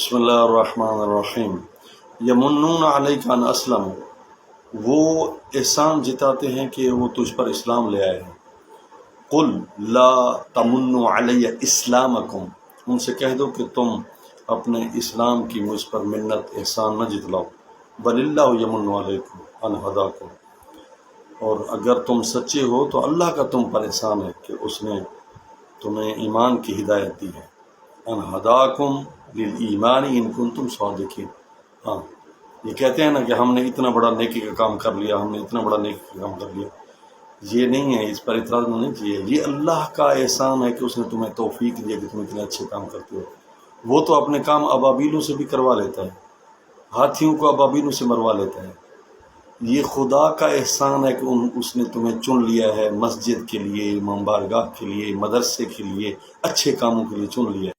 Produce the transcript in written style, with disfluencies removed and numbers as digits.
بسم اللہ الرحمن الرحیم۔ یمنون علیک ان اسلم، وہ احسان جتاتے ہیں کہ وہ تجھ پر اسلام لے آئے ہیں۔ قل لا تمنوا علی اسلامکم، ان سے کہہ دو کہ تم اپنے اسلام کی مجھ پر منت احسان نہ جتلاؤ۔ بل اللہ یمن علیکم ان ہداکم، اور اگر تم سچے ہو تو اللہ کا تم پر احسان ہے کہ اس نے تمہیں ایمان کی ہدایت دی ہے۔ ان ہداکم للایمان ان کنتم صادقین۔ ہاں، یہ کہتے ہیں نا کہ ہم نے اتنا بڑا نیکی کا کام کر لیا، ہم نے اتنا بڑا نیکی کا کام کر لیا، یہ نہیں ہے، اس پر اعتراض نہیں چاہیے۔ یہ اللہ کا احسان ہے کہ اس نے تمہیں توفیق دیا کہ تم اتنے اچھے کام کرتے ہو۔ وہ تو اپنے کام ابابیلوں سے بھی کروا لیتا ہے، ہاتھیوں کو ابابیلوں سے مروا لیتا ہے۔ یہ خدا کا احسان ہے کہ اس نے تمہیں چن لیا ہے مسجد کے لیے، امام بارگاہ کے لیے، مدرسے کے لیے، اچھے کاموں کے لیے چن لیا ہے۔